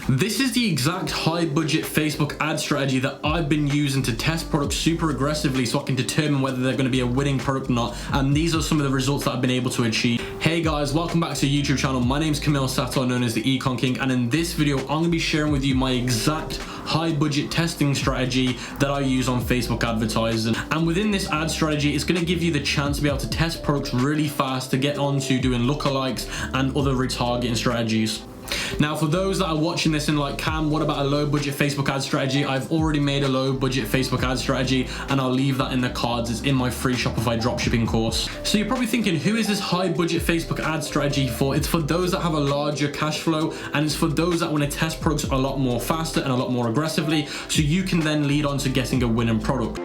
This is the exact high budget Facebook ad strategy that I've been using to test products super aggressively so I can determine whether they're going to be a winning product or not, and these are some of the results that I've been able to achieve. Hey guys, welcome back to the YouTube channel. My name is Camille Sato, known as the ECOM King, and in this video I'm going to be sharing with you my exact high budget testing strategy that I use on Facebook advertising. And within this ad strategy, it's going to give you the chance to be able to test products really fast to get onto doing lookalikes and other retargeting strategies. Now, for those that are watching this and like, Cam, what about a low budget Facebook ad strategy? I've already made a low budget Facebook ad strategy and I'll leave that in the cards. It's in my free Shopify dropshipping course. So you're probably thinking, who is this high budget Facebook ad strategy for? It's for those that have a larger cash flow, and it's for those that want to test products a lot more faster and a lot more aggressively, so you can then lead on to getting a winning product.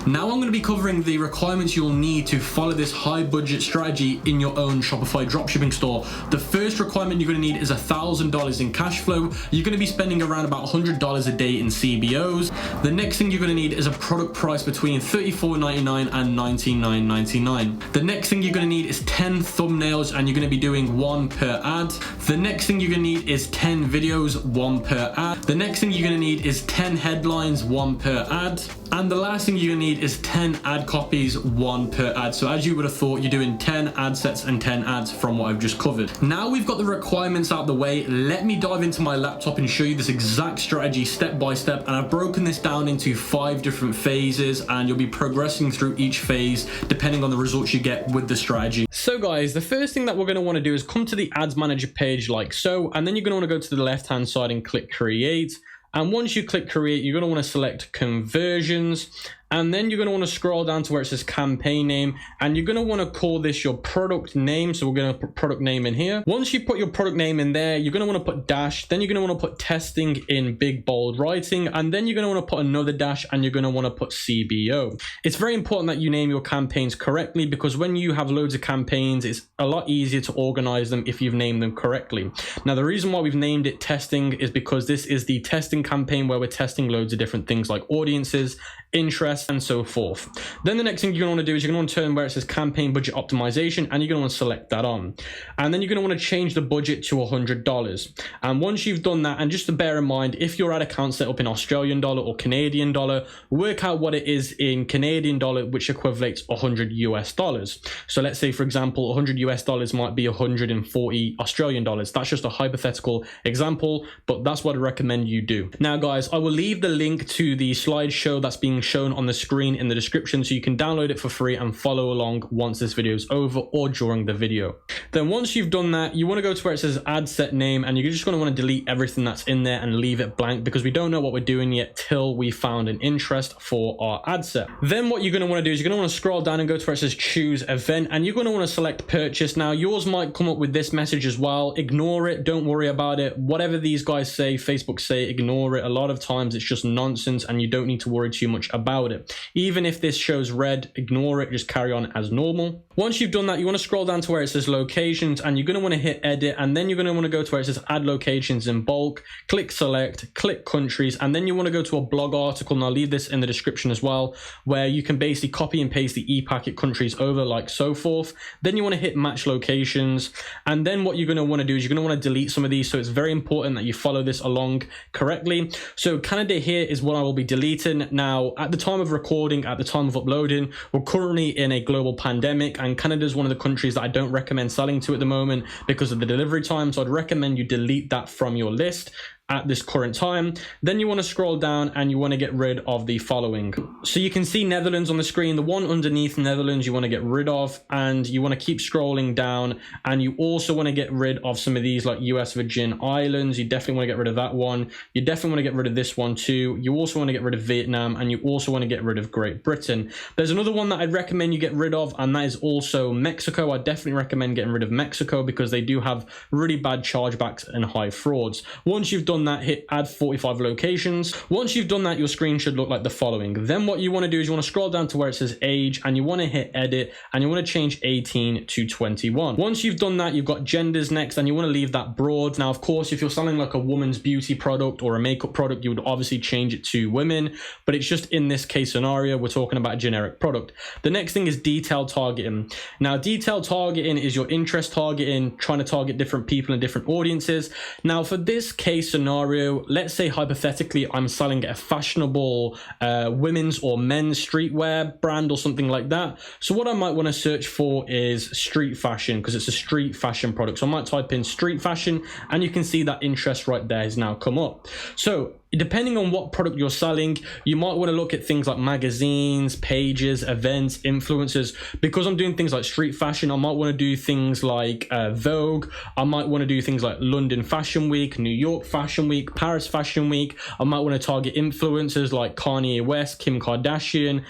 Now I'm going to be covering the requirements you'll need to follow this high budget strategy in your own Shopify dropshipping store. The first requirement you're going to need is $1,000 in cash flow. You're going to be spending around about $100 a day in CBOs. The next thing you're going to need is a product price between $34.99 and $99.99. The next thing you're going to need is 10 thumbnails, and you're going to be doing one per ad. The next thing you're going to need is 10 videos, one per ad. The next thing you're going to need is 10 headlines, one per ad. And the last thing you're going to need is 10 ad copies, one per ad. So as you would have thought, you're doing 10 ad sets and 10 ads from what I've just covered. Now we've got the requirements out of the way, let me dive into my laptop and show you this exact strategy step by step. And I've broken this down into 5 different phases, and you'll be progressing through each phase depending on the results you get with the strategy. So guys, the first thing that we're going to want to do is come to the ads manager page like so, and then you're going to want to go to the left hand side and click create. And once you click create, you're going to want to select conversions, and then you're going to want to scroll down to where it says campaign name, and you're going to want to call this your product name. So we're going to put product name in here. Once you put your product name in there, you're going to want to put dash, then you're going to want to put testing in big bold writing, and then you're going to want to put another dash, and you're going to want to put CBO. It's very important that you name your campaigns correctly, because when you have loads of campaigns, it's a lot easier to organize them if you've named them correctly. Now, the reason why we've named it testing is because this is the testing campaign where we're testing loads of different things like audiences, interests, and so forth. Then the next thing you're going to want to do is you're going to want to turn where it says campaign budget optimization, and you're going to want to select that on. And then you're going to want to change the budget to $100. And once you've done that, and just to bear in mind, if your ad account set up in Australian dollar or Canadian dollar, work out what it is in Canadian dollar, which equates 100 US dollars. So let's say, for example, 100 US dollars might be 140 Australian dollars. That's just a hypothetical example, but that's what I recommend you do. Now guys, I will leave the link to the slideshow that's being shown on the screen in the description, so you can download it for free and follow along once this video is over or during the video. Then once you've done that, you want to go to where it says ad set name, and you're just going to want to delete everything that's in there and leave it blank, because we don't know what we're doing yet till we found an interest for our ad set. Then what you're going to want to do is you're going to want to scroll down and go to where it says choose event, and you're going to want to select purchase. Now yours might come up with this message as well. Ignore it, don't worry about it. Whatever these guys say, Facebook say, ignore it. A lot of times it's just nonsense and you don't need to worry too much about it. Even if this shows red, ignore it, just carry on as normal. Once you've done that, you want to scroll down to where it says locations, and you're going to want to hit edit, and then you're going to want to go to where it says add locations in bulk, click select, click countries, and then you want to go to a blog article, and I'll leave this in the description as well, where you can basically copy and paste the ePacket countries over like so forth. Then you want to hit match locations, and then what you're going to want to do is you're going to want to delete some of these, so it's very important that you follow this along correctly. So Canada here is what I will be deleting. Now at the time of recording, at the time of uploading, we're currently in a global pandemic, and Canada is one of the countries that I don't recommend selling to at the moment because of the delivery time, so I'd recommend you delete that from your list at this current time. Then you want to scroll down and you want to get rid of the following. So you can see Netherlands on the screen. The one underneath Netherlands you want to get rid of, and you want to keep scrolling down, and you also want to get rid of some of these like US Virgin Islands. You definitely want to get rid of that one. You definitely want to get rid of this one too. You also want to get rid of Vietnam, and you also want to get rid of Great Britain. There's another one that I'd recommend you get rid of, and that is also Mexico. I definitely recommend getting rid of Mexico because they do have really bad chargebacks and high frauds. Once you've done done that, hit add 45 locations. Once you've done that, your screen should look like the following. Then what you want to do is you want to scroll down to where it says age, and you want to hit edit, and you want to change 18 to 21. Once you've done that, you've got genders next, and you want to leave that broad. Now, of course, if you're selling like a woman's beauty product or a makeup product, you would obviously change it to women, but it's just in this case scenario, we're talking about a generic product. The next thing is detailed targeting. Now, detailed targeting is your interest targeting, trying to target different people and different audiences. Now, for this case scenario, let's say hypothetically, I'm selling a fashionable women's or men's streetwear brand or something like that. So what I might want to search for is street fashion, because it's a street fashion product. So I might type in street fashion, and you can see that interest right there has now come up. So depending on what product you're selling, you might want to look at things like magazines, pages, events, influencers. Because I'm doing things like street fashion, I might want to do things like Vogue. I might want to do things like London Fashion Week, New York Fashion Week, Paris Fashion Week. I might want to target influencers like Kanye West, Kim Kardashian,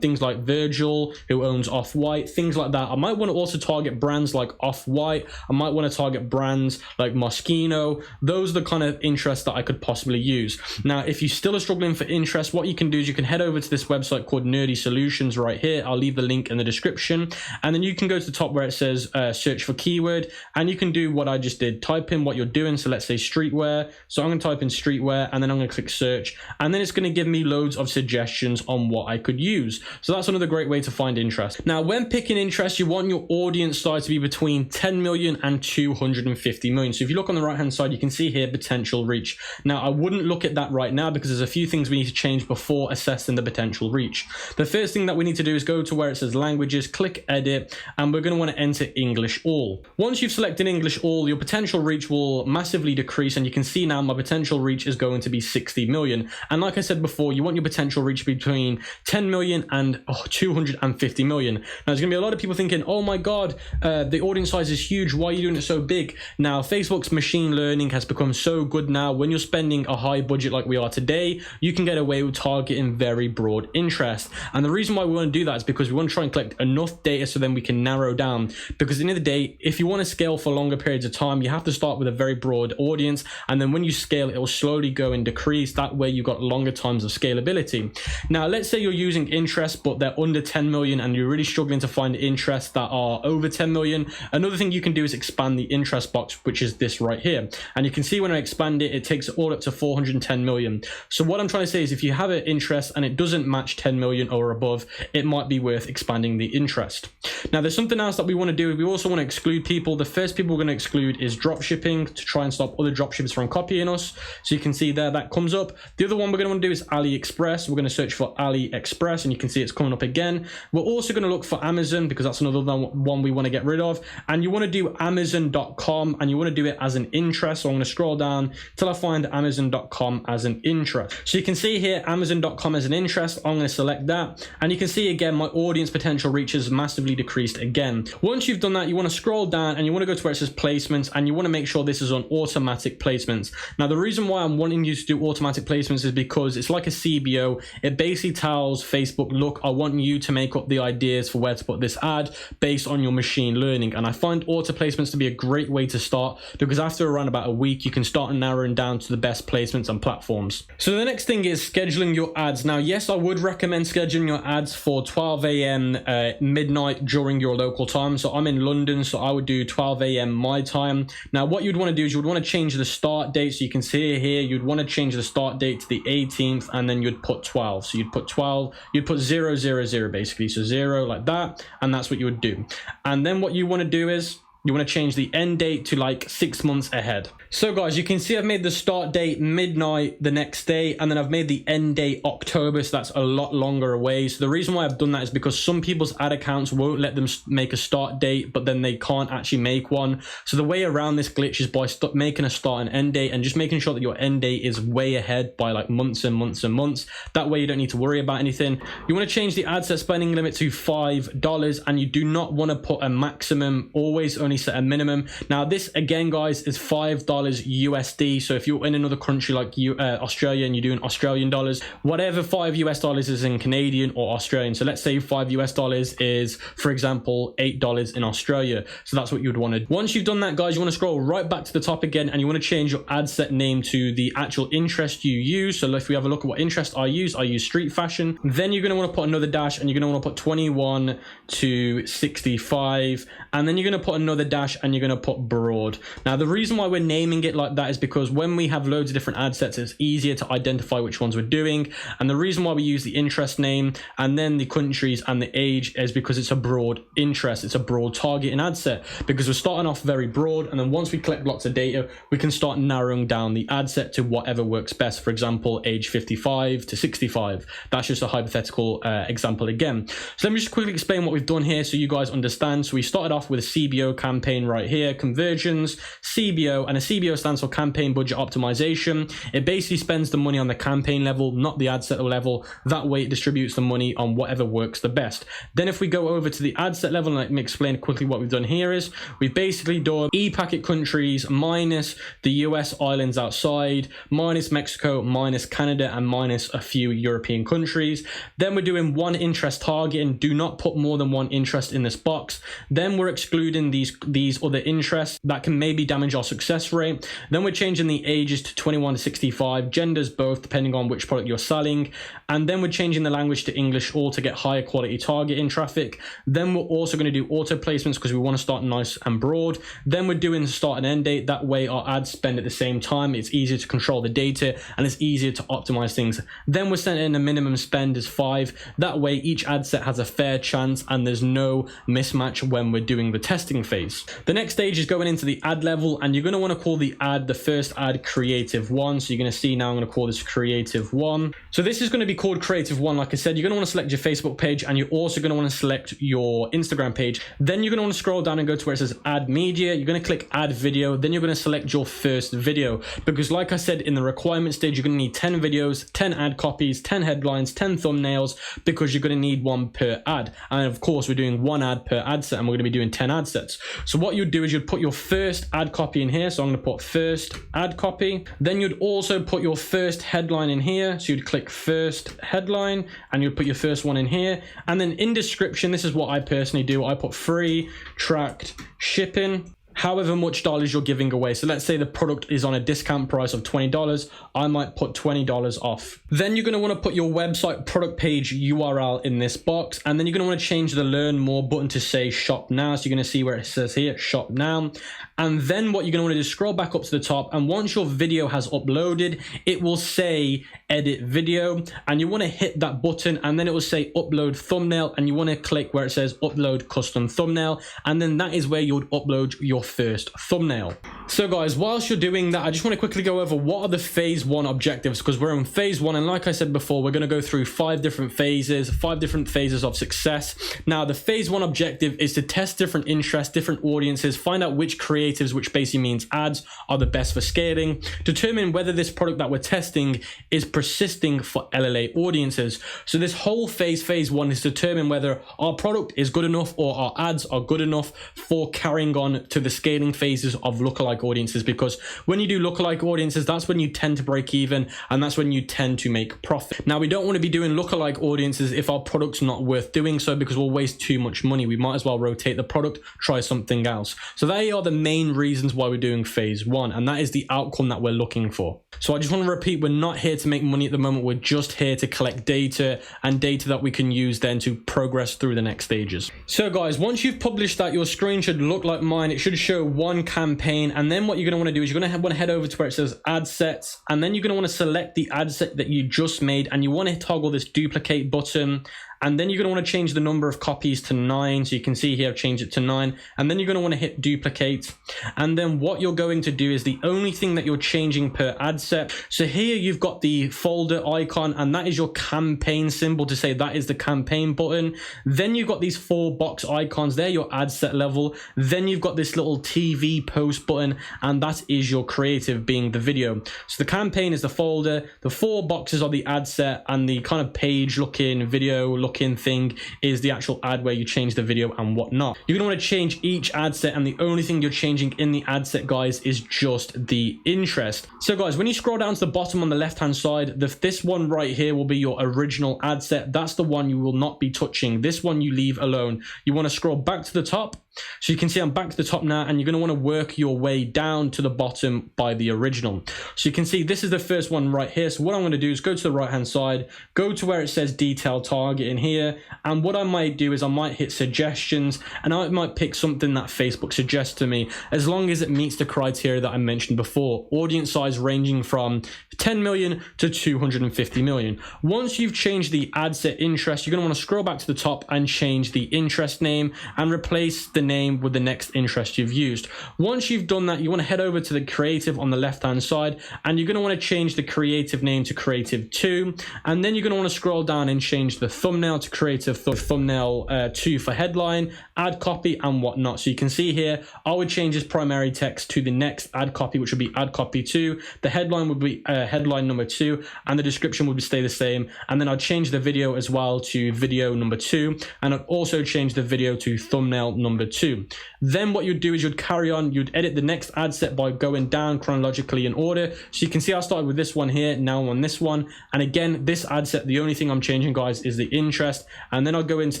things like Virgil, who owns Off-White, things like that. I might want to also target brands like Off-White. I might want to target brands like Moschino. Those are the kind of interests that I could possibly use. Now, if you still are struggling for interest, what you can do is you can head over to this website called Nerdy Solutions right here. I'll leave the link in the description, and then you can go to the top where it says search for keyword, and you can do what I just did. Type in what you're doing. So let's say streetwear. So I'm going to type in streetwear, and then I'm going to click search, and then it's going to give me loads of suggestions on what I could use. So that's another great way to find interest. Now, when picking interest, you want your audience size to be between 10 million and 250 million. So if you look on the right hand side, you can see here potential reach. Now, I wouldn't look at that right now because there's a few things we need to change before assessing the potential reach. The first thing that we need to do is go to where it says languages, click edit, and we're going to want to enter English all. Once you've selected English all, your potential reach will massively decrease, and you can see now my potential reach is going to be 60 million. And like I said before, you want your potential reach between 10 million and 250 million. Now, there's going to be a lot of people thinking, oh my God, the audience size is huge. Why are you doing it so big? Now, Facebook's machine learning has become so good now. When you're spending a high budget like we are today, you can get away with targeting very broad interest. And the reason why we want to do that is because we want to try and collect enough data so then we can narrow down. Because at the end of the day, if you want to scale for longer periods of time, you have to start with a very broad audience. And then when you scale, it will slowly go and decrease. That way you've got longer times of scalability. Now, let's say you're using interest, but they're under 10 million and you're really struggling to find interests that are over 10 million. Another thing you can do is expand the interest box, which is this right here. And you can see when I expand it, it takes it all up to 410 million. So what I'm trying to say is if you have an interest and it doesn't match 10 million or above, it might be worth expanding the interest. Now, there's something else that we want to do. We also want to exclude people. The first people we're going to exclude is dropshipping, to try and stop other dropshippers from copying us. So you can see there that comes up. The other one we're going to want to do is AliExpress. We're going to search for AliExpress, and you can see it's coming up again. We're also going to look for Amazon because that's another one we want to get rid of. And you want to do Amazon.com, and you want to do it as an interest. So I'm going to scroll down till I find Amazon.com as an interest. So you can see here Amazon.com as an interest. I'm going to select that, and you can see again my audience potential reach has massively decreased again. Once you've done that, you want to scroll down and you want to go to where it says placements, and you want to make sure this is on automatic placements. Now, the reason why I'm wanting you to do automatic placements is because it's like a CBO. It basically tells Facebook, look, I want you to make up the ideas for where to put this ad based on your machine learning. And I find auto placements to be a great way to start, because after around about a week, you can start narrowing down to the best placements and platforms. So the next thing is scheduling your ads. Now, yes, I would recommend scheduling your ads for 12 a.m. Midnight during your local time. So I'm in London, so I would do 12 a.m. my time. Now, what you'd want to do is you would want to change the start date. So you can see here, you'd want to change the start date to the 18th, and then you'd put 12. So you'd put 12, you'd put 000 basically. So 0 like that, and that's what you would do. And then what you want to do is you want to change the end date to like 6 months ahead. So guys, you can see I've made the start date midnight the next day, and then I've made the end date October, so that's a lot longer away. So the reason why I've done that is because some people's ad accounts won't let them make a start date, but then they can't actually make one. So the way around this glitch is by making a start and end date, and just making sure that your end date is way ahead by like months and months and months. That way you don't need to worry about anything. You want to change the ad set spending limit to $5, and you do not want to put a maximum. Always only only set a minimum. Now this again, guys, is $5 USD. So if you're in another country like Australia and you're doing Australian dollars, whatever $5 US is in Canadian or Australian. So let's say $5 US is, for example, $8 in Australia. So that's what you'd want to do. Once you've done that, guys, you want to scroll right back to the top again, and you want to change your ad set name to the actual interest you use. So if we have a look at what interest I use street fashion. Then you're going to want to put another dash, and you're going to want to put 21 to 65, and then you're going to put another dash, and you're going to put broad. Now the reason why we're naming it like that is because when we have loads of different ad sets, it's easier to identify which ones we're doing. And the reason why we use the interest name and then the countries and the age is because it's a broad interest, it's a broad targeting ad set, because we're starting off very broad, and then once we collect lots of data, we can start narrowing down the ad set to whatever works best. For example, age 55 to 65. That's just a hypothetical example again. So let me just quickly explain what we've done here so you guys understand. So we started off with a CBO campaign right here, conversions, CBO, and a CBO stands for campaign budget optimization. It basically spends the money on the campaign level, not the ad set level. That way it distributes the money on whatever works the best. Then if we go over to the ad set level, and let me explain quickly what we've done here is we've basically done e-packet countries minus the US islands outside, minus Mexico, minus Canada, and minus a few European countries. Then we're doing one interest targeting. Do not put more than one interest in this box. Then we're excluding these other interests that can maybe damage our success rate. Then we're changing the ages to 21 to 65, genders both depending on which product you're selling. And then we're changing the language to English, all to get higher quality targeting traffic. Then we're also going to do auto placements because we want to start nice and broad. Then we're doing start and end date. That way our ads spend at the same time. It's easier to control the data and it's easier to optimize things. Then we're setting a minimum spend as 5. That way each ad set has a fair chance and there's no mismatch when we're doing the testing phase. The next stage is going into the ad level, and you're going to want to call the first ad creative 1. So you're going to see now I'm going to call this creative 1. So this is going to be called creative 1. Like I said, you're going to want to select your Facebook page, and you're also going to want to select your Instagram page. Then you're going to want to scroll down and go to where it says add media. You're going to click add video. Then you're going to select your first video, because like I said in the requirement stage, you're going to need 10 videos, 10 ad copies, 10 headlines, 10 thumbnails, because you're going to need one per ad. And of course we're doing one ad per ad set, and we're going to be doing 10 ad sets. So what you'd do is you'd put your first ad copy in here. So I'm going to put first ad copy. Then you'd also put your first headline in here. So you'd click first headline and you'd put your first one in here. And then in description, this is what I personally do. I put free tracked shipping, however much dollars you're giving away. So let's say the product is on a discount price of $20. I might put $20 off. Then you're going to want to put your website product page URL in this box. And then you're going to want to change the learn more button to say shop now. So you're going to see where it says here, shop now. And then what you're going to want to do is scroll back up to the top. And once your video has uploaded, it will say edit video. And you want to hit that button, and then it will say upload thumbnail. And you want to click where it says upload custom thumbnail. And then that is where you would upload your first thumbnail. So guys, whilst you're doing that, I just want to quickly go over what are the phase 1 objectives, because we're in phase 1, and like I said before, we're going to go through 5 different phases of success. Now the phase 1 objective is to test different interests, different audiences, find out which creatives, which basically means ads, are the best for scaling, determine whether this product that we're testing is persisting for LLA audiences. So this whole phase 1 is to determine whether our product is good enough or our ads are good enough for carrying on to the scaling phases of lookalike audiences, because when you do lookalike audiences, that's when you tend to break even, and that's when you tend to make profit. Now we don't want to be doing lookalike audiences if our product's not worth doing so, because we'll waste too much money. We might as well rotate the product, try something else. So they are the main reasons why we're doing phase 1, and that is the outcome that we're looking for. So I just want to repeat, we're not here to make money at the moment. We're just here to collect data, and data that we can use then to progress through the next stages. So guys, once you've published that, your screen should look like mine. It should show one campaign, and then what you're going to want to do is you're going to want to head over to where it says ad sets, and then you're going to want to select the ad set that you just made, and you want to toggle this duplicate button. And then you're going to want to change the number of copies to 9. So you can see here, I've changed it to 9. And then you're going to want to hit duplicate. And then what you're going to do is the only thing that you're changing per ad set. So here you've got the folder icon, and that is your campaign symbol to say that is the campaign button. Then you've got these 4 box icons. They're your ad set level. Then you've got this little TV post button, and that is your creative, being the video. So the campaign is the folder. The 4 boxes are the ad set, and the kind of page looking, video looking looking thing is the actual ad where you change the video and whatnot. You're gonna want to change each ad set, and the only thing you're changing in the ad set, guys, is just the interest. So guys, when you scroll down to the bottom on the left hand side, this one right here will be your original ad set. That's the one you will not be touching. This one you leave alone. You want to scroll back to the top. So you can see I'm back to the top now, and you're going to want to work your way down to the bottom by the original. So you can see this is the first one right here. So what I'm going to do is go to the right hand side, go to where it says detailed target in here, and what I might do is I might hit suggestions, and I might pick something that Facebook suggests to me, as long as it meets the criteria that I mentioned before. Audience size ranging from 10 million to 250 million. Once you've changed the ad set interest, you're going to want to scroll back to the top and change the interest name and replace the name with the next interest you've used. Once you've done that, you want to head over to the creative on the left hand side, and you're going to want to change the creative name to creative 2, and then you're going to want to scroll down and change the thumbnail to creative thumbnail 2 for headline, ad copy, and whatnot. So you can see here I would change this primary text to the next ad copy, which would be ad copy 2. The headline would be headline number 2, and the description would stay the same. And then I'd change the video as well to video number 2, and I'd also change the video to thumbnail number 2. Then what you'd do is you'd carry on, you'd edit the next ad set by going down chronologically in order. So you can see I started with this one here, now I'm on this one. And again, this ad set, the only thing I'm changing, guys, is the interest. And then I'll go into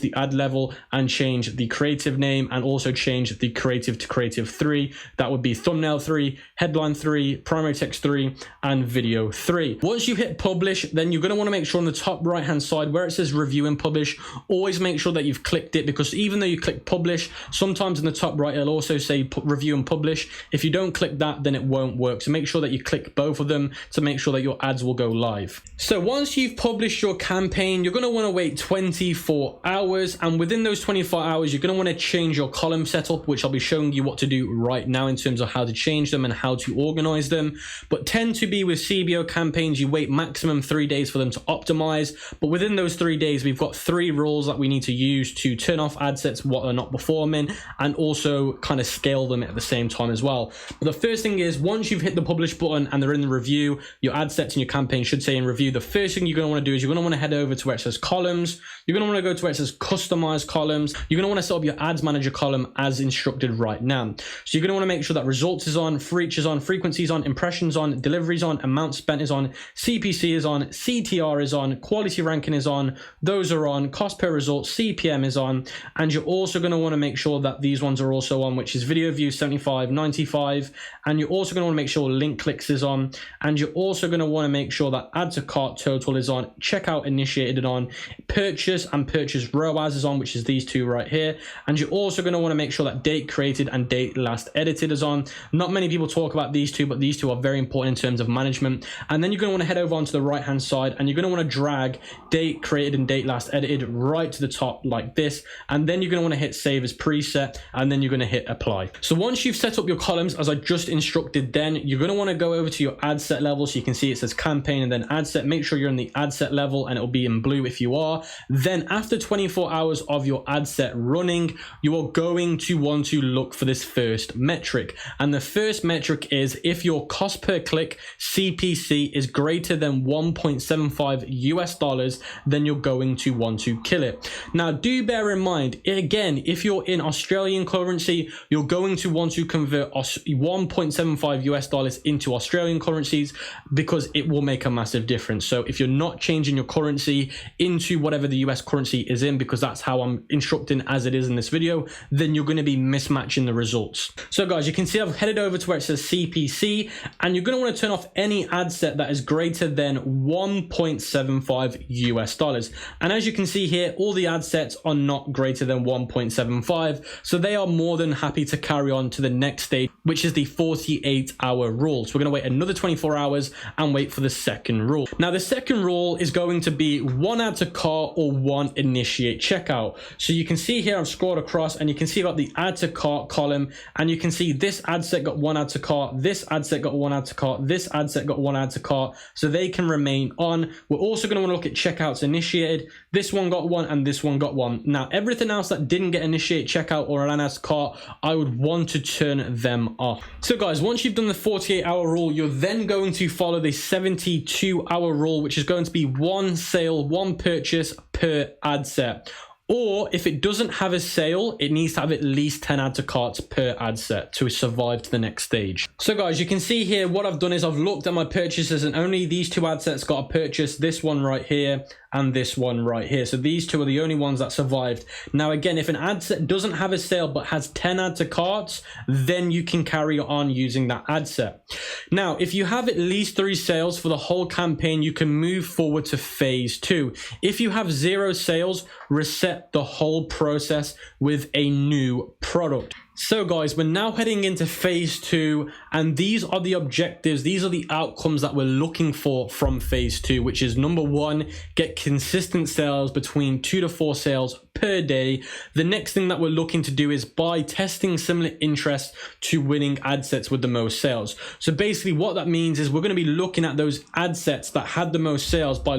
the ad level and change the creative name, and also change the creative to creative 3. That would be thumbnail 3, headline 3, primary text 3, and video 3. Once you hit publish, then you're going to want to make sure on the top right hand side where it says review and publish, always make sure that you've clicked it, because even though you click publish, sometimes in the top right it'll also say review and publish. If you don't click that, then it won't work. So make sure that you click both of them to make sure that your ads will go live. So once you've published your campaign, you're going to want to wait 24 hours, and within those 24 hours you're going to want to change your column setup, which I'll be showing you what to do right now in terms of how to change them and how to organize them. But tend to be with CBO campaigns, you wait maximum 3 days for them to optimize. But within those 3 days, we've got 3 rules that we need to use to turn off ad sets what are not performing, and also kind of scale them at the same time as well. But the first thing is, once you've hit the publish button and they're in the review, your ad sets in your campaign should say in review. The first thing you're going to want to do is you're going to want to head over to where it says columns. You're going to want to go to where it says customize columns. You're going to want to set up your ads manager column as instructed right now. So you're going to want to make sure that results is on, reach is on, frequency is on, impressions on, delivery is on, amount spent is on, CPC is on, CTR is on, quality ranking is on, those are on, cost per result, CPM is on, and you're also going to want to make sure that these ones are also on, which is video views 75, 95, and you're also going to want to make sure link clicks is on, and you're also going to want to make sure that add to cart total is on, checkout initiated on, purchase and purchase ROAS is on, which is these two right here, and you're also going to want to make sure that date created and date last edited is on. Not many people talk about these two, but these two are very important in terms of management. And then you're going to want to head over onto the right hand side, and you're going to want to drag date created and date last edited right to the top like this, and then you're going to want to hit save as preset, and then you're going to hit apply. So once you've set up your columns as I just instructed, then you're going to want to go over to your ad set level. So you can see it says campaign and then ad set. Make sure you're in the ad set level, and it'll be in blue if you are. Then after 24 hours of your ad set running, you are going to want to look for this first metric, and the first metric is if your cost per click CPC is greater than $1.75, then you're going to want to kill it. Now do bear in mind, again, if you're in Australian currency, you're going to want to convert $1.75 into Australian currencies, because it will make a massive difference. So if you're not changing your currency into whatever the US currency is in, because that's how I'm instructing as it is in this video, then you're going to be mismatching the results. So guys, you can see I've headed over to where it says CPC, and you're going to want to turn off any ad set that is greater than $1.75. And as you can see here, all the ad sets are not greater than 1.75, so they are more than happy to carry on to the next stage, which is the 48-hour rule. So we're going to wait another 24 hours and wait for the second rule. Now the second rule is going to be one add to cart or one initiate checkout. So you can see here I've scrolled across, and you can see about the add to cart column, and you can see this ad set got one add to cart, this ad set got one add to cart, this ad set got one add to cart, so they can remain on. We're also going to want to look at checkouts initiated. This one got one and this one got one. Now everything else that didn't get initiate checkout checkout or an add to cart, I would want to turn them off. So guys, once you've done the 48-hour rule, you're then going to follow the 72-hour rule, which is going to be one sale, one purchase per ad set. Or if it doesn't have a sale, it needs to have at least 10 add to carts per ad set to survive to the next stage. So guys, you can see here what I've done is I've looked at my purchases and only these two ad sets got a purchase, this one right here and this one right here. So these two are the only ones that survived. Now again, if an ad set doesn't have a sale but has 10 add to carts, then you can carry on using that ad set. Now, if you have at least 3 sales for the whole campaign, you can move forward to phase 2. If you have 0 sales, reset the whole process with a new product. So guys, we're now heading into phase 2, and these are the objectives, these are the outcomes that we're looking for from phase 2, which is number 1, get consistent sales between 2 to 4 sales per day. The next thing that we're looking to do is by testing similar interest to winning ad sets with the most sales. So basically what that means is we're going to be looking at those ad sets that had the most sales by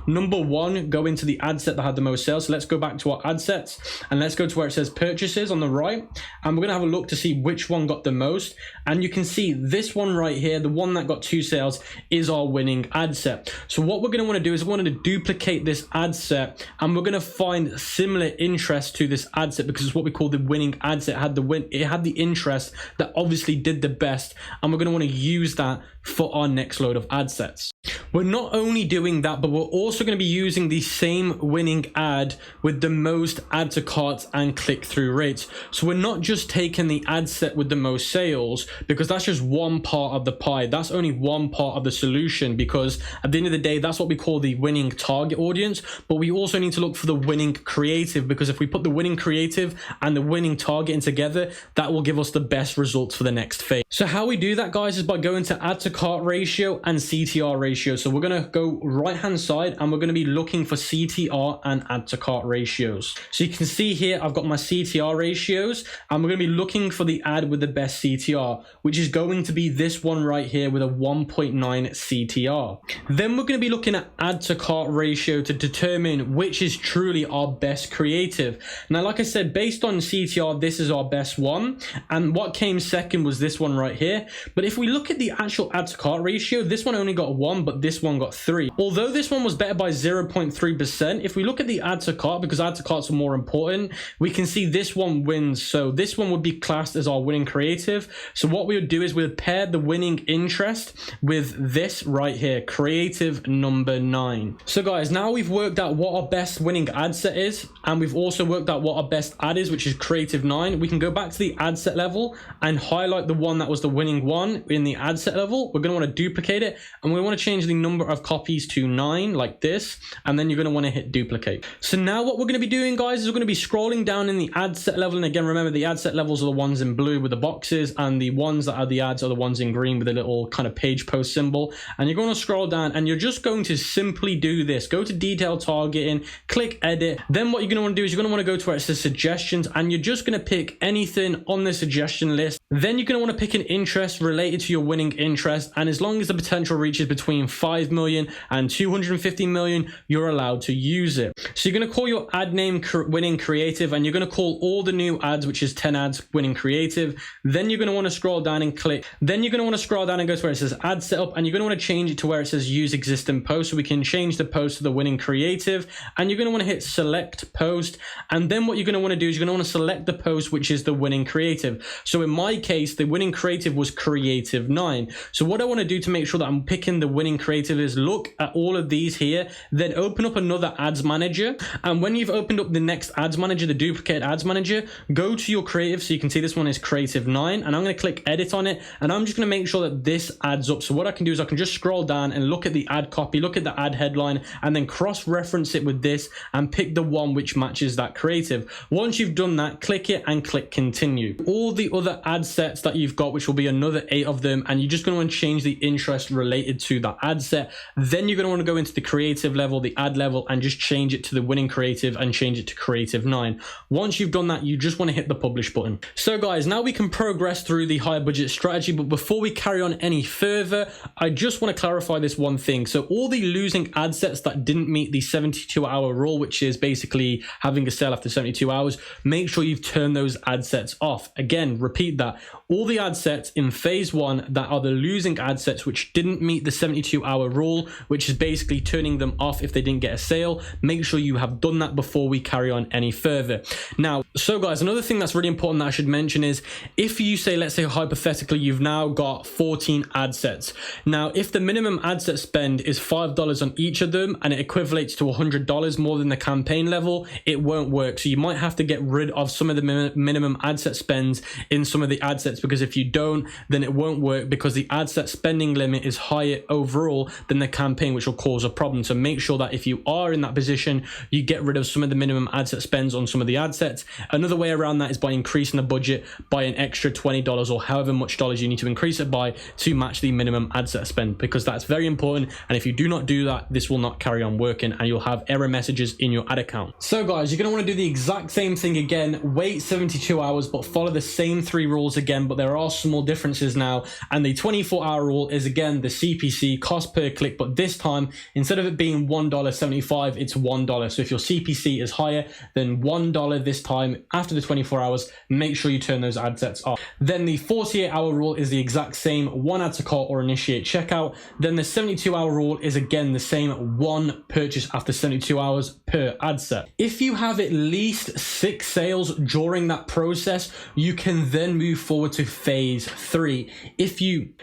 number 1, go into the ad set that had the most sales. So let's go back to our ad sets and let's go to where it says purchases on the right, and we're going to have a look to see which one got the most. And you can see this one right here, the one that got 2 sales, is our winning ad set. So what we're going to want to do is we're going to duplicate this ad set, and we're going to find similar interest to this ad set because it's what we call the winning ad set. It had the interest that obviously did the best, and we're going to want to use that for our next load of ad sets. We're not only doing that, but we're also going to be using the same winning ad with the most add to carts and click-through rates. So we're not just taking the ad set with the most sales, because that's just one part of the pie. That's only one part of the solution, because at the end of the day, that's what we call the winning target audience. But we also need to look for the winning creative, because if we put the winning creative and the winning targeting together, that will give us the best results for the next phase. So how we do that, guys, is by going to add to cart ratio and CTR ratio. So we're going to go right hand side and we're going to be looking for CTR and add to cart ratios. So you can see here I've got my CTR ratios, and we're going to be looking for the ad with the best CTR, which is going to be this one right here with a 1.9 CTR. Then we're going to be looking at add to cart ratio to determine which is truly our best creative. Now, like I said, based on CTR, this is our best one, and what came second was this one right here. But if we look at the actual add to cart ratio, this one only got 1, but this one got 3. Although this one was better by 0.3%, if we look at the add to cart, because add to carts are more important, we can see this one wins. So this one would be classed as our winning creative. So what we would do is we would pair the winning interest with this right here, creative number 9. So guys, now we've worked out what our best winning ad set is, and we've also worked out what our best ad is, which is creative 9. We can go back to the ad set level and highlight the one that was the winning one in the ad set level. We're going to want to duplicate it, and we want to change the number of copies to 9 like this, and then you're going to want to hit duplicate. So now what we're going to be doing, guys, is we're going to be scrolling down in the ad set level, and again, remember the ad set levels are the ones in blue with the boxes, and the ones that are the ads are the ones in green with a little kind of page post symbol. And you're going to scroll down and you're just going to simply do this. Go to detail targeting, click edit. Then what you're going to want to do is you're going to want to go to where it says suggestions, and you're just going to pick anything on the suggestion list. Then you're going to want to pick an interest related to your winning interest, and as long as the potential reaches between 5 million and 250 million, you're allowed to use it. So you're going to call your ad name winning creative, and you're going to call all the new ads, which is 10 ads, winning creative. Then you're going to want to scroll down and click. Then you're going to want to scroll down and go to where it says ad setup, and you're going to want to change it to where it says use existing post, so we can change the post to the winning creative. And you're going to want to hit select post, and then what you're going to want to do is you're going to want to select the post which is the winning creative. So in my case, the winning creative was creative 9. So what I want to do to make sure that I'm picking the winning creative is look at all of these here, then open up another ads manager, and when you've opened up the next ads manager, the duplicate ads manager, go to your creative. So you can see this one is creative 9, and I'm going to click edit on it, and I'm just going to make sure that this adds up. So what I can do is I can just scroll down and look at the ad copy, look at the ad headline, and then cross-reference it with this and pick the one which matches that creative. Once you've done that, click it and click continue. All the other ad sets that you've got, which will be another 8 of them, and you're just going to change the interest related to that ad set. Then you're going to want to go into the creative level, the ad level, and just change it to the winning creative and change it to creative 9. Once you've done that, you just want to hit the publish button. So guys, now we can progress through the high budget strategy, but before we carry on any further, I just want to clarify this one thing. So all the losing ad sets that didn't meet the 72-hour rule, which is basically having a sale after 72 hours, make sure you've turned those ad sets off. Again, repeat that. All the ad sets in phase 1 that are the losing ad sets which didn't meet the 72-hour rule, which is basically turning them off if they didn't get a sale, make sure you have done that before we carry on any further. Now, so guys, another thing that's really important that I should mention is if you say, let's say hypothetically, you've now got 14 ad sets. Now, if the minimum ad set spend is $5 on each of them and it equivalates to $100 more than the campaign level, it won't work. So you might have to get rid of some of the minimum ad set spends in some of the ad sets, because if you don't, then it won't work, because the ad set spending limit is higher overall than the campaign, which will cause a problem. So make sure that if you are in that position, you get rid of some of the minimum ad set spends on some of the ad sets. Another way around that is by increasing the budget by an extra $20 or however much dollars you need to increase it by to match the minimum ad set spend, because that's very important. And if you do not do that, this will not carry on working and you'll have error messages in your ad account. So guys, you're going to want to do the exact same thing again, wait 72 hours, but follow the same 3 rules again, but there are small differences now. And the 24-hour rule is again the CPC, cost per click, but this time instead of it being $1.75, it's $1. So if your CPC is higher than $1 this time after the 24 hours, make sure you turn those ad sets off. Then the 48-hour rule is the exact same, 1 add to cart or initiate checkout. Then the 72-hour rule is again the same, 1 purchase after 72 hours per ad set. If you have at least 6 sales during that process, you can then move forward to phase 3. If you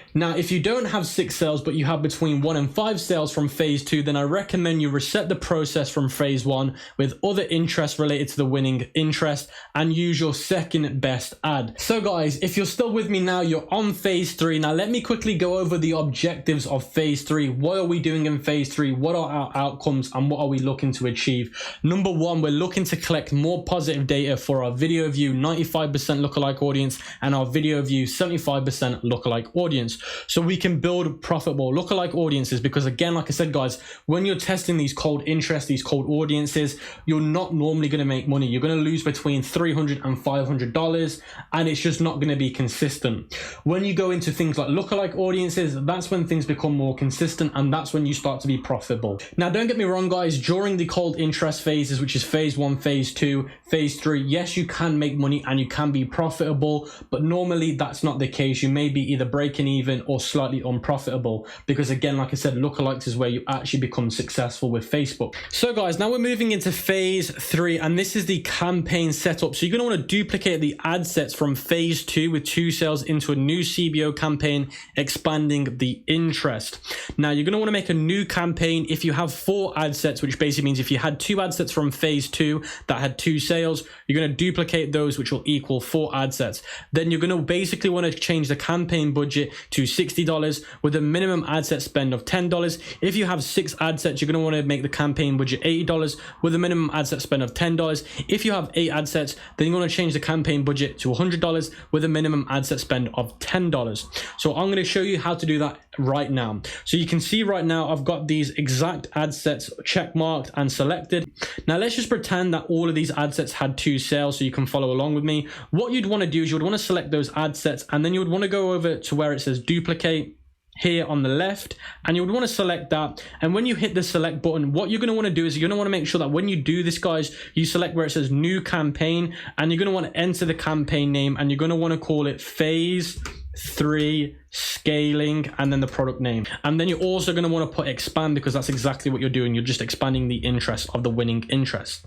don't have 6 sales, but you have between 1 and 5 sales from phase 2, then I recommend you reset the process from phase 1 with other interests related to the winning interest and use your second best ad. So guys, if you're still with me now, you're on phase 3. Now let me quickly go over the objectives of phase 3. What are we doing in phase 3? What are our outcomes and what are we looking to achieve? Number 1, we're looking to collect more positive data for our video view 95% lookalike audience and our video view 75% lookalike audience, so we can build profitable lookalike audiences. Because again, like I said guys, when you're testing these cold interests, these cold audiences, you're not normally going to make money. You're going to lose between $300 and $500 and it's just not going to be consistent. When you go into things like lookalike audiences, that's when things become more consistent and that's when you start to be profitable. Now don't get me wrong guys, during the cold interest phases, which is phase 1, phase 2, phase 3, yes, you can make money and you can be profitable, but normally that's not the case. You may be either breaking even or slightly unprofitable, because again, like I said, lookalikes is where you actually become successful with Facebook. So guys, now we're moving into phase 3 and this is the campaign setup. So you're going to want to duplicate the ad sets from phase 2 with 2 sales into a new CBO campaign, expanding the interest. Now you're going to want to make a new campaign if you have 4 ad sets, which basically means if you had 2 ad sets from phase 2 that had 2 sales, you're going to duplicate those, which will equal 4 ad sets. Then you're going to basically want to change the campaign budget to $60 with a minimum ad set spend of $10. If you have 6 ad sets, you're going to want to make the campaign budget $80 with a minimum ad set spend of $10. If you have 8 ad sets, then you're going to change the campaign budget to $100 with a minimum ad set spend of $10. So I'm going to show you how to do that right now. So you can see right now I've got these exact ad sets check marked and selected. Now let's just pretend that all of these ad sets had 2 sales so you can follow along with me. What you'd want to do is you would want to select those ad sets and then you would want to go over to where it says duplicate here on the left, and you would want to select that. And when you hit the select button, what you're going to want to do is you're going to want to make sure that when you do this guys, you select where it says new campaign and you're going to want to enter the campaign name and you're going to want to call it phase 3 scaling and then the product name. And then you're also going to want to put expand, because that's exactly what you're doing. You're just expanding the interest of the winning interest.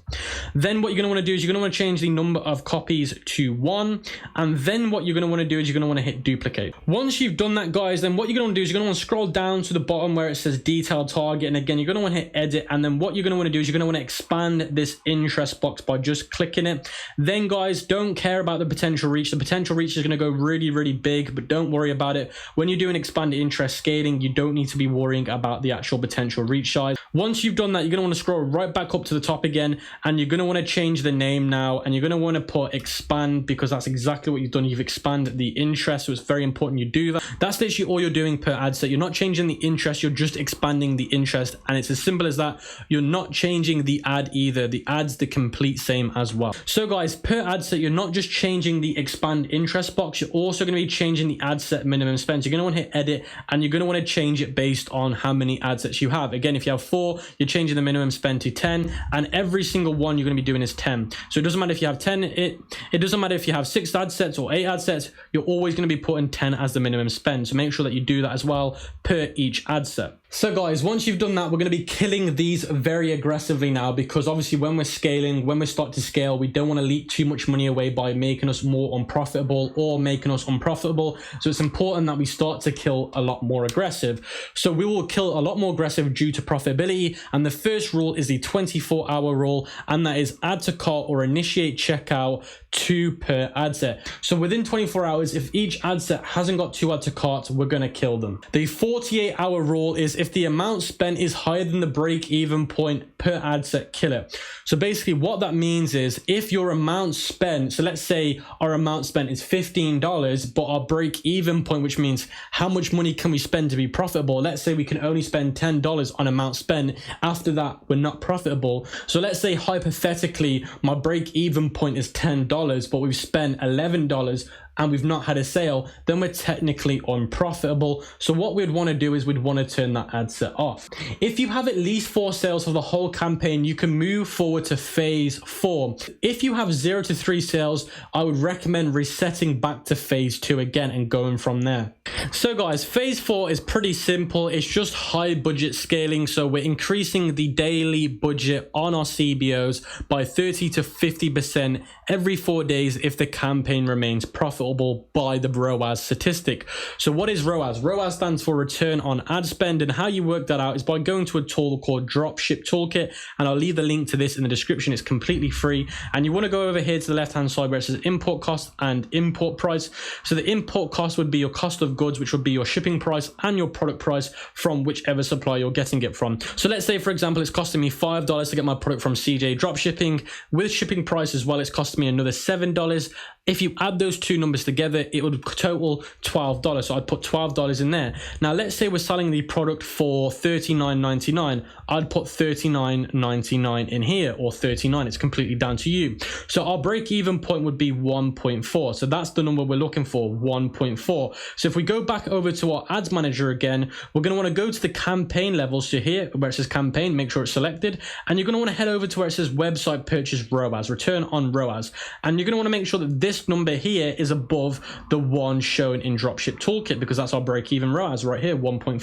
Then what you're going to want to do is you're going to want to change the number of copies to 1. And then what you're going to want to do is you're going to want to hit duplicate. Once you've done that guys, then what you're going to do is you're going to want to scroll down to the bottom where it says detailed target. And again, you're going to want to hit edit. And then what you're going to want to do is you're going to want to expand this interest box by just clicking it. Then guys, don't care about the potential reach. The potential reach is going to go really, really big, but don't worry about it. when you're doing expanded interest scaling, you don't need to be worrying about the actual potential reach size. Once you've done that, you're going to want to scroll right back up to the top again, and you're going to want to change the name now, and you're going to want to put expand, because that's exactly what you've done. You've expanded the interest, so it's very important you do that. That's literally all you're doing per ad set. You're not changing the interest, you're just expanding the interest, and it's as simple as that. You're not changing the ad either. The ad's the complete same as well. So guys, per ad set, you're not just changing the expand interest box, you're also going to be changing the ad set minimum spend. So you're going to want to hit edit, and you're going to want to change it based on how many ad sets you have. Again, if you have 4, you're changing the minimum spend to 10, and every single one you're going to be doing is 10. So it doesn't matter if you have 10, it doesn't matter if you have 6 ad sets or 8 ad sets, you're always going to be putting 10 as the minimum spend. So make sure that you do that as well per each ad set. So guys, once you've done that, we're going to be killing these very aggressively now, because obviously when we're scaling, when we start to scale, we don't want to leak too much money away by making us more unprofitable or making us unprofitable. So it's important that we start to kill a lot more aggressive. So we will kill a lot more aggressive due to profitability. And the first rule is the 24-hour rule, and that is add to cart or initiate checkout 2 per ad set. So within 24 hours, if each ad set hasn't got 2 add to cart, we're going to kill them. The 48-hour rule is if the amount spent is higher than the break-even point per ad set, kill it. So basically what that means is if your amount spent, so let's say our amount spent is $15, but our break-even point, which means how much money can we spend to be profitable, let's say we can only spend $10 on amount spent. After that, we're not profitable. So let's say hypothetically my break-even point is $10, but we've spent $11 and we've not had a sale, then we're technically unprofitable. So what we'd want to do is we'd want to turn that ad set off. If you have at least 4 sales for the whole campaign, you can move forward to phase 4. If you have 0 to 3 sales, I would recommend resetting back to phase 2 again and going from there. So guys, phase 4 is pretty simple. It's just high budget scaling. So we're increasing the daily budget on our CBOs by 30 to 50% every 4 days if the campaign remains profitable by the ROAS statistic. So what is ROAS? ROAS stands for return on ad spend, and how you work that out is by going to a tool called Dropship Toolkit, and I'll leave the link to this in the description. It's completely free, and you want to go over here to the left hand side where it says import cost and import price. So the import cost would be your cost of goods, which would be your shipping price, and your product price from whichever supplier you're getting it from. So let's say for example it's costing me $5 to get my product from CJ Dropshipping. With shipping price as well, it's costing me another $7. If you add those two numbers together, it would total $12. So I'd put $12 in there. Now, let's say we're selling the product for $39.99. I'd put $39.99 in here, or $39. It's completely down to you. So our break-even point would be 1.4. So that's the number we're looking for, 1.4. So if we go back over to our ads manager again, we're going to want to go to the campaign level. So here, where it says campaign, make sure it's selected. And you're going to want to head over to where it says website purchase ROAS, return on ROAS. And you're going to want to make sure that this number here is above the one shown in Dropship Toolkit, because that's our break-even ROAS right here, 1.4.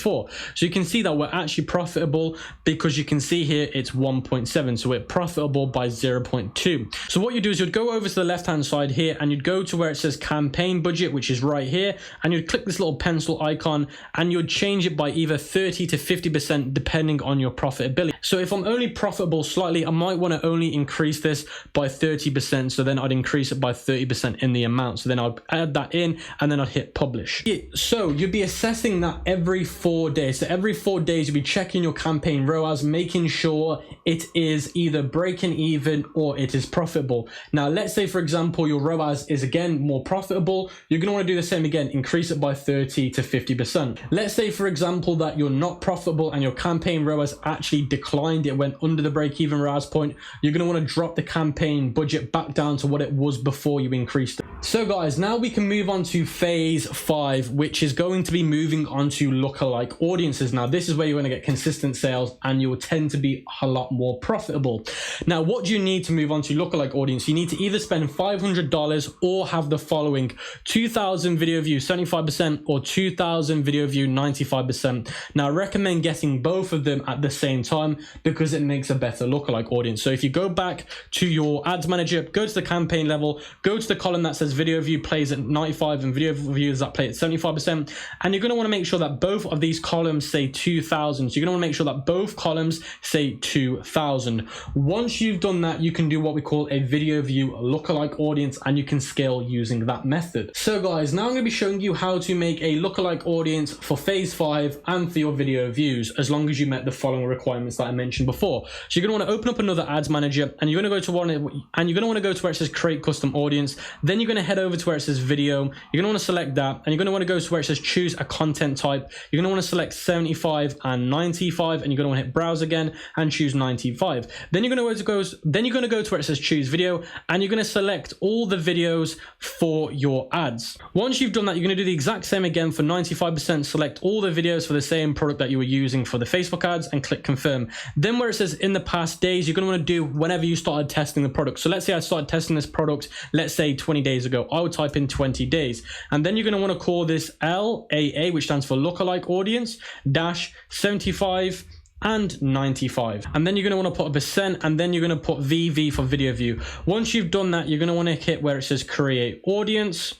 So you can see that we're actually profitable, because you can see here it's 1.7. So we're profitable by 0.2. So what you do is you'd go over to the left-hand side here, and you'd go to where it says campaign budget, which is right here, and you'd click this little pencil icon, and you'd change it by either 30 to 50% depending on your profitability. So if I'm only profitable slightly, I might want to only increase this by 30%. So then I'd increase it by 30% in the amount. So then I'll add that in, and then I'll hit publish. So you'd be assessing that every 4 days. So every 4 days you'll be checking your campaign ROAS, making sure it is either breaking even or it is profitable. Now let's say for example your ROAS is again more profitable. You're going to want to do the same again, increase it by 30 to 50%. Let's say for example that you're not profitable and your campaign ROAS actually declined, it went under the break-even ROAS point. You're going to want to drop the campaign budget back down to what it was before you increased it. So guys, now we can move on to phase 5, which is going to be moving on to lookalike audiences. Now this is where you're going to get consistent sales, and you'll tend to be a lot more profitable. Now what do you need to move on to lookalike audience? You need to either spend $500 or have the following: 2,000 video view 75% or 2,000 video view 95%. Now I recommend getting both of them at the same time, because it makes a better lookalike audience. So if you go back to your ads manager, go to the campaign campaign level, go to the column that says video view plays at 95 and video views that play at 75%. And you're going to want to make sure that both of these columns say 2000. So you're going to want to make sure that both columns say 2000. Once you've done that, you can do what we call a video view lookalike audience, and you can scale using that method. So guys, now I'm going to be showing you how to make a lookalike audience for phase 5 and for your video views, as long as you met the following requirements that I mentioned before. So you're going to want to open up another ads manager, and you're going to go to where it says create custom audience. Then you're going to head over to where it says video. You're going to want to select that, and you're going to want to go to where it says choose a content type. You're going to want to select 75 and 95, and you're going to want to hit browse again and choose 95. Then you're going to go to where it says choose video, and you're going to select all the videos for your ads. Once you've done that, you're going to do the exact same again for 95%. Select all the videos for the same product that you were using for the Facebook ads and click confirm. Then where it says in the past days, you're going to want to do whenever you started testing the product. So let's say I started testing this product, let's say 20 days ago. I would type in 20 days, and then you're going to want to call this LAA, which stands for lookalike audience dash 75 and 95, and then you're going to want to put a percent, and then you're going to put VV for video view. Once you've done that, you're going to want to hit where it says create audience.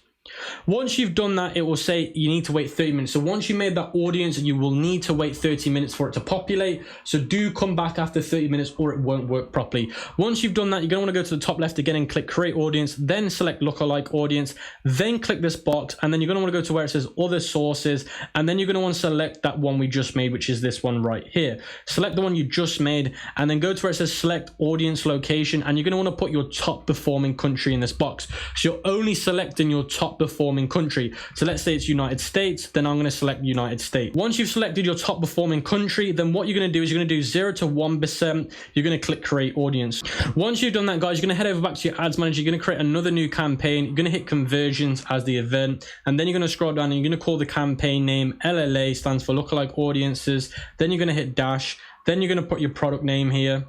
Once you've done that, it will say you need to wait 30 minutes. So once you made that audience, you will need to wait 30 minutes for it to populate. So do come back after 30 minutes or it won't work properly. Once you've done that, you're going to want to go to the top left again and click create audience, then select lookalike audience, then click this box, and then you're going to want to go to where it says other sources, and then you're going to want to select that one we just made, which is this one right here. Select the one you just made, and then go to where it says select audience location, and you're going to want to put your top performing country in this box. So you're only selecting your top performing country. So let's say it's United States, then I'm going to select United States. Once you've selected your top performing country, then what you're going to do is you're going to do 0 to 1%. You're going to click create audience. Once you've done that, guys, you're going to head over back to your ads manager. You're going to create another new campaign. You're going to hit conversions as the event, and then you're going to scroll down and you're going to call the campaign name LLA, stands for lookalike audiences. Then you're going to hit dash. Then you're going to put your product name here.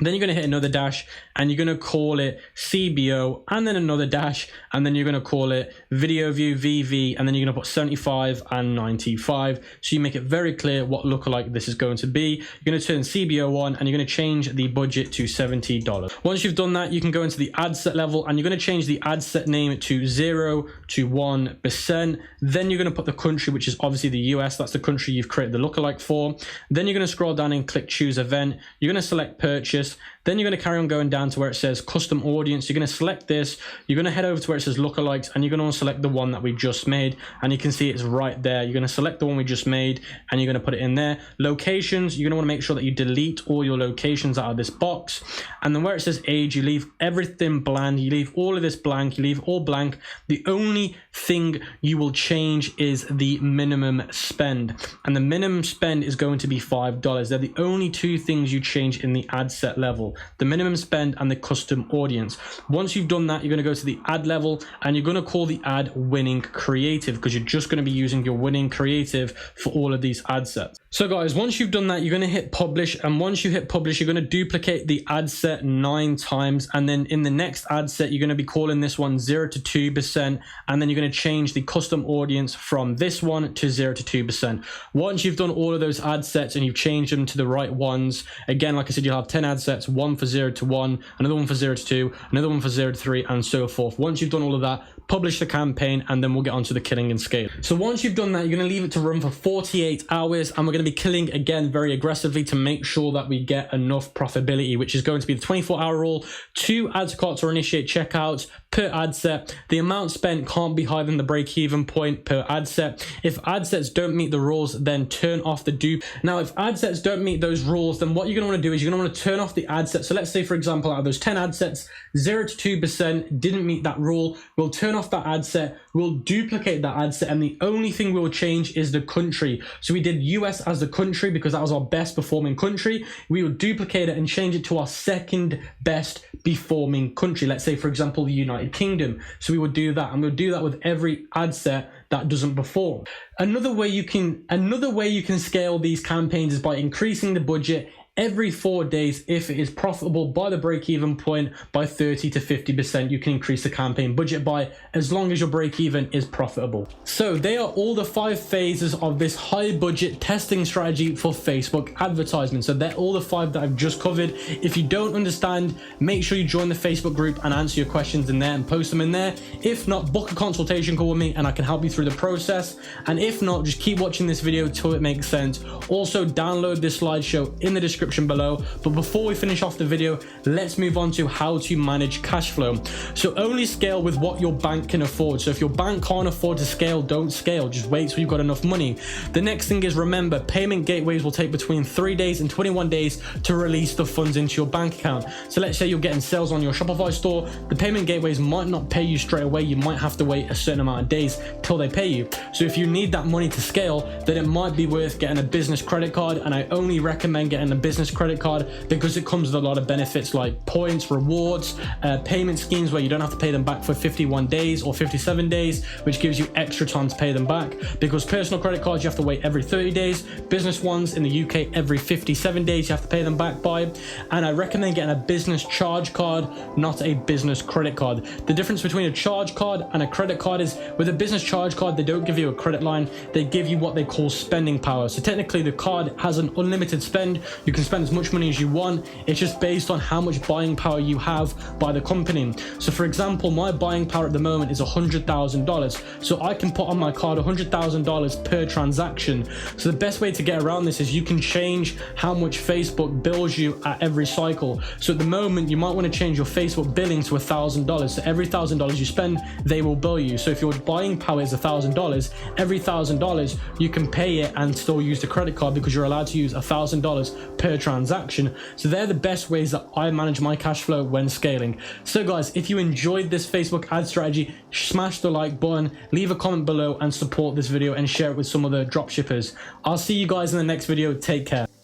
Then you're going to hit another dash, and you're going to call it CBO, and then another dash, and then you're going to call it video view VV, and then you're going to put 75 and 95. So you make it very clear what lookalike this is going to be. You're going to turn CBO on, and you're going to change the budget to $70. Once you've done that, you can go into the ad set level, and you're going to change the ad set name to 0 to 1%. Then you're going to put the country, which is obviously the US. That's the country you've created the lookalike for. Then you're going to scroll down and click choose event. You're going to select purchase. Then you're going to carry on going down to where it says custom audience. You're going to select this. You're going to head over to where it says lookalikes, and you're going to select the one that we just made, and you can see it's right there. You're going to select the one we just made, and you're going to put it in there. Locations, you're going to want to make sure that you delete all your locations out of this box, and then where it says age, you leave everything blank. You leave all of this blank. You leave all blank. The only thing you will change is the minimum spend, and the minimum spend is going to be $5. They're the only two things you change in the ad set level: the minimum spend and the custom audience. Once you've done that, you're going to go to the ad level, and you're going to call the ad winning creative, because you're just going to be using your winning creative for all of these ad sets. So guys, once you've done that, you're going to hit publish, and once you hit publish, you're going to duplicate the ad set 9 times, and then in the next ad set, you're going to be calling this one 0 to 2%, and then you're going to change the custom audience from this one to 0 to 2%. Once you've done all of those ad sets and you've changed them to the right ones, again, like I said, you'll have 10 ad sets, one for 0 to 1, another one for 0 to 2, another one for 0 to 3, and so forth. Once you've done all of that, publish the campaign, and then we'll get onto the killing and scale. So once you've done that, you're going to leave it to run for 48 hours, and we're going to be killing again very aggressively to make sure that we get enough profitability, which is going to be the 24-hour rule, 2 add to carts or initiate checkouts per ad set. The amount spent can't be higher than the break-even point per ad set. If ad sets don't meet the rules, then turn off the dupe. Now, if ad sets don't meet those rules, then what you're going to want to do is you're going to want to turn off the ad set. So let's say, for example, out of those 10 ad sets, 0 to 2% didn't meet that rule. We'll turn off that ad set. We'll duplicate that ad set, and the only thing we'll change is the country. So we did US as the country because that was our best performing country. We will duplicate it and change it to our second best performing country. Let's say, for example, the United Kingdom. So we would do that, and we'll do that with every ad set that doesn't perform. Another way you can scale these campaigns is by increasing the budget every 4 days. If it is profitable by the break-even point by 30 to 50%, you can increase the campaign budget by, as long as your break-even is profitable. So they are all the 5 phases of this high budget testing strategy for Facebook advertisement. So they're all the 5 that I've just covered. If you don't understand, make sure you join the Facebook group and answer your questions in there and post them in there. If not, book a consultation call with me and I can help you through the process. And if not, just keep watching this video till it makes sense. Also, download this slideshow in the description below. But before we finish off the video, let's move on to how to manage cash flow. So only scale with what your bank can afford. So if your bank can't afford to scale, don't scale. Just wait till you've got enough money. The next thing is, remember, payment gateways will take between 3 days and 21 days to release the funds into your bank account. So let's say you're getting sales on your Shopify store. The payment gateways might not pay you straight away. You might have to wait a certain amount of days till they pay you. So if you need that money to scale, then it might be worth getting a business credit card. And I only recommend getting a business credit card because it comes with a lot of benefits like points, rewards, payment schemes where you don't have to pay them back for 51 days or 57 days, which gives you extra time to pay them back. Because personal credit cards, you have to wait every 30 days. Business ones in the UK, every 57 days, you have to pay them back by. And I recommend getting a business charge card, not a business credit card. The difference between a charge card and a credit card is, with a business charge card, they don't give you a credit line. They give you what they call spending power. So technically the card has an unlimited spend. You can spend as much money as you want. It's just based on how much buying power you have by the company. So for example, my buying power at the moment is $100,000. So I can put on my card $100,000 per transaction. So the best way to get around this is you can change how much Facebook bills you at every cycle. So at the moment, you might want to change your Facebook billing to $1,000. So every $1,000 you spend, they will bill you. So if your buying power is $1,000, every $1,000 you can pay it and still use the credit card because you're allowed to use $1,000 per transaction. So they're the best ways that I manage my cash flow when scaling. So guys, if you enjoyed this Facebook ad strategy, smash the like button, leave a comment below and support this video and share it with some other dropshippers. I'll see you guys in the next video. Take care.